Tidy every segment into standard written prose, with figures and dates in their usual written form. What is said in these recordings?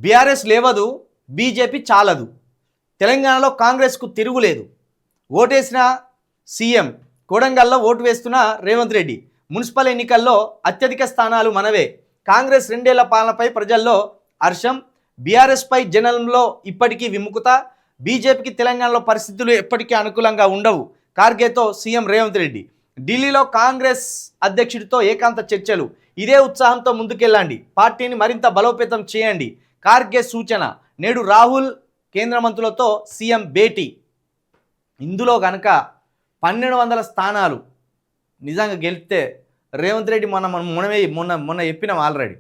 BRS లేవదు, BJP చాలదు. తెలంగాణలో కాంగ్రెస్కు తిరుగులేదు. ఓటేసిన సీఎం, కొడంగల్లో ఓటు వేస్తున్న రేవంత్ రెడ్డి. మున్సిపల్ ఎన్నికల్లో అత్యధిక స్థానాలు మనవే. కాంగ్రెస్ 2 ఏళ్ల పాలనపై ప్రజల్లో హర్షం. బీఆర్ఎస్పై జనంలో ఇప్పటికీ విముఖత. బీజేపీకి తెలంగాణలో పరిస్థితులు ఎప్పటికీ అనుకూలంగా ఉండవు. ఖార్గేతో సీఎం రేవంత్ రెడ్డి. ఢిల్లీలో కాంగ్రెస్ అధ్యక్షుడితో ఏకాంత చర్చలు. ఇదే ఉత్సాహంతో ముందుకెళ్ళండి, పార్టీని మరింత బలోపేతం చేయండి. ఖార్గే సూచన. నేడు రాహుల్, కేంద్ర మంత్రులతో సీఎం భేటీ. ఇందులో కనుక 1200 స్థానాలు నిజంగా గెలిస్తే రేవంత్ రెడ్డి మొన్న చెప్పినాం ఆల్రెడీ.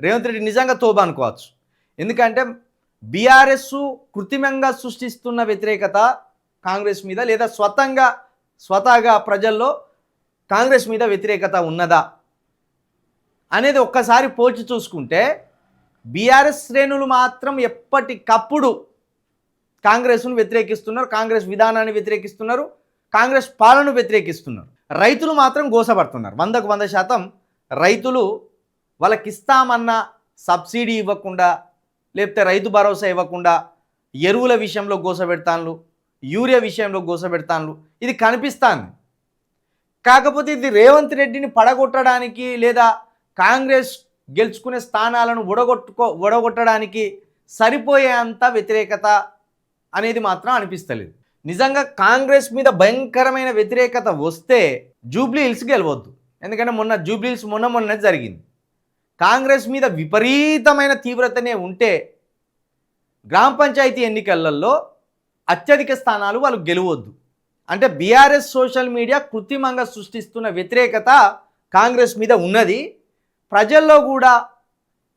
రేవంత్ రెడ్డి నిజంగా తోబా అనుకోవచ్చు. ఎందుకంటే బీఆర్ఎస్ కృత్రిమంగా సృష్టిస్తున్న వ్యతిరేకత కాంగ్రెస్ మీద, లేదా స్వతహాగా ప్రజల్లో కాంగ్రెస్ మీద వ్యతిరేకత ఉన్నదా అనేది ఒక్కసారి పోల్చి చూసుకుంటే బీఆర్ఎస్ శ్రేణులు మాత్రం ఎప్పటికప్పుడు కాంగ్రెస్ను వ్యతిరేకిస్తున్నారు, కాంగ్రెస్ విధానాన్ని వ్యతిరేకిస్తున్నారు, కాంగ్రెస్ పాలనను వ్యతిరేకిస్తున్నారు. రైతులు మాత్రం గోసపడుతున్నారు. 100% రైతులు వాళ్ళకి ఇస్తామన్న సబ్సిడీ ఇవ్వకుండా, లేకపోతే రైతు భరోసా ఇవ్వకుండా ఎరువుల విషయంలో గోసపెడతాను, యూరియా విషయంలో గోసపెడతాను. ఇది కనిపిస్తాను. కాకపోతే ఇది రేవంత్ రెడ్డిని పడగొట్టడానికి, లేదా కాంగ్రెస్ గెలుచుకునే స్థానాలను ఒడగొట్టడానికి సరిపోయేంత వ్యతిరేకత అనేది మాత్రం అనిపిస్తలేదు. నిజంగా కాంగ్రెస్ మీద భయంకరమైన వ్యతిరేకత వస్తే జూబ్లీ హిల్స్ గెలవద్దు. ఎందుకంటే జూబ్లీ హిల్స్ మొన్న జరిగింది. కాంగ్రెస్ మీద విపరీతమైన తీవ్రతనే ఉంటే గ్రామ పంచాయతీ ఎన్నికలలో అత్యధిక స్థానాలు వాళ్ళు గెలవద్దు. అంటే బీఆర్ఎస్ సోషల్ మీడియా కృత్రిమంగా సృష్టిస్తున్న వ్యతిరేకత కాంగ్రెస్ మీద ఉన్నది. ప్రజల్లో కూడా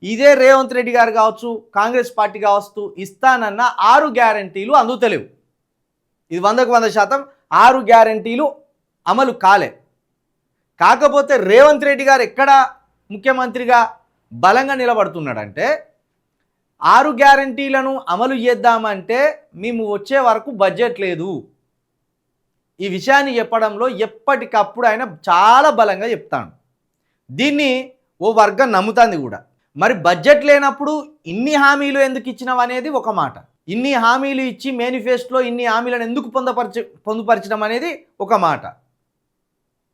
ఇదే రేవంత్ రెడ్డి గారు కావచ్చు, కాంగ్రెస్ పార్టీ కావచ్చు, ఇస్తానన్న 6 గ్యారంటీలు అందుతలేవు. ఇది 100% 6 గ్యారంటీలు అమలు కాలే. కాకపోతే రేవంత్ రెడ్డి గారు ఎక్కడ ముఖ్యమంత్రిగా బలంగా నిలబడుతున్నాడంటే 6 గ్యారంటీలను అమలు చేద్దామంటే మేము వచ్చే వరకు బడ్జెట్ లేదు. ఈ విషయాన్ని చెప్పడంలో ఎప్పటికప్పుడు ఆయన చాలా బలంగా చెప్తాడు. దీన్ని ఓ వర్గం నమ్ముతుంది కూడా. మరి బడ్జెట్ లేనప్పుడు ఇన్ని హామీలు ఎందుకు ఇచ్చినావు అనేది ఒక మాట. ఇన్ని హామీలు ఇచ్చి మేనిఫెస్టోలో ఇన్ని హామీలను ఎందుకు పొందుపరచడం అనేది ఒక మాట.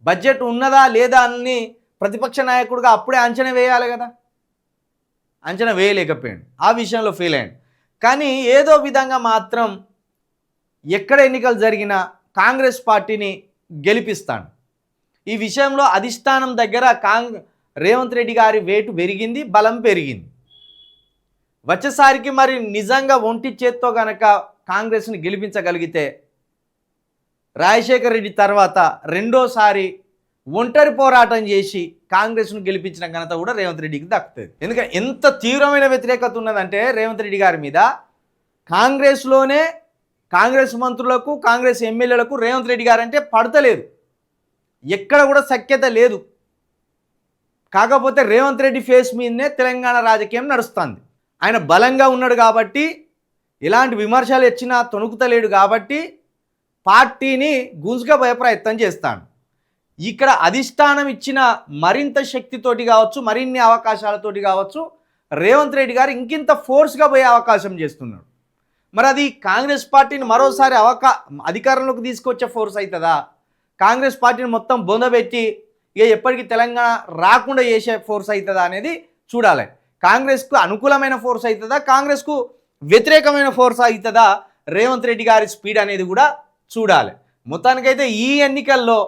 బడ్జెట్ ఉన్నదా లేదా అని ప్రతిపక్ష నాయకుడిగా అప్పుడే అంచనా వేయాలి కదా. అంచనా వేయలేకపోయాడు, ఆ విషయంలో ఫెయిల్ అయ్యాడు. కానీ ఏదో విధంగా మాత్రం ఎక్కడ ఎన్నికలు జరిగినా కాంగ్రెస్ పార్టీని గెలిపిస్తాడు. ఈ విషయంలో అధిష్టానం దగ్గర రేవంత్ రెడ్డి గారి వేటు పెరిగింది, బలం పెరిగింది. వచ్చేసరికి మరి నిజంగా ఒంటి చేత్తో కనుక కాంగ్రెస్ని గెలిపించగలిగితే రాజశేఖర్ రెడ్డి తర్వాత రెండోసారి ఒంటరి పోరాటం చేసి కాంగ్రెస్ను గెలిపించిన ఘనత కూడా రేవంత్ రెడ్డికి దక్కుతుంది. ఎందుకంటే ఎంత తీవ్రమైన వ్యతిరేకత ఉన్నదంటే రేవంత్ రెడ్డి గారి మీద కాంగ్రెస్లోనే కాంగ్రెస్ మంత్రులకు, కాంగ్రెస్ ఎమ్మెల్యేలకు రేవంత్ రెడ్డి గారు అంటే పడతలేదు. ఎక్కడ కూడా సఖ్యత లేదు. కాకపోతే రేవంత్ రెడ్డి ఫేస్ మీదనే తెలంగాణ రాజకీయం నడుస్తుంది. ఆయన బలంగా ఉన్నాడు కాబట్టి, ఎలాంటి విమర్శలు వచ్చినా తొణుకుతలేడు కాబట్టి పార్టీని గుంజుకపోయే ప్రయత్నం చేస్తాడు. ఇక్కడ అధిష్టానం ఇచ్చిన మరింత శక్తితోటి కావచ్చు, మరిన్ని అవకాశాలతోటి కావచ్చు, రేవంత్ రెడ్డి గారు ఇంకింత ఫోర్స్గా పోయే అవకాశం చేస్తున్నాడు. మరి అది కాంగ్రెస్ పార్టీని మరోసారి అధికారంలోకి తీసుకొచ్చే ఫోర్స్ అవుతుందా? కాంగ్రెస్ పార్టీని మొత్తం బొందబెట్టి ఇక ఎప్పటికీ తెలంగాణ రాకుండా చేసే ఫోర్స్ అవుతుందా అనేది చూడాలి. కాంగ్రెస్కు అనుకూలమైన ఫోర్స్ అవుతుందా, కాంగ్రెస్కు వ్యతిరేకమైన ఫోర్స్ అవుతుందా, రేవంత్ రెడ్డి గారి స్పీడ్ అనేది కూడా చూడాలి. మొత్తానికైతే ఈ ఎన్నికల్లో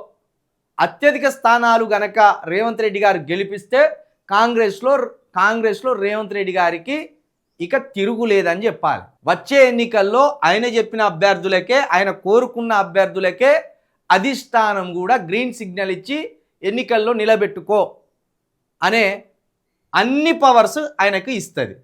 అత్యధిక స్థానాలు గనక రేవంత్ రెడ్డి గారు గెలిపిస్తే కాంగ్రెస్లో రేవంత్ రెడ్డి గారికి ఇక తిరుగులేదని చెప్పాలి. వచ్చే ఎన్నికల్లో ఆయన చెప్పిన అభ్యర్థులకే, ఆయన కోరుకున్న అభ్యర్థులకే అధిష్టానం కూడా గ్రీన్ సిగ్నల్ ఇచ్చి ఎన్నికల్లో నిలబెట్టుకో అనే అన్ని పవర్స్ ఆయనకు ఇస్తుంది.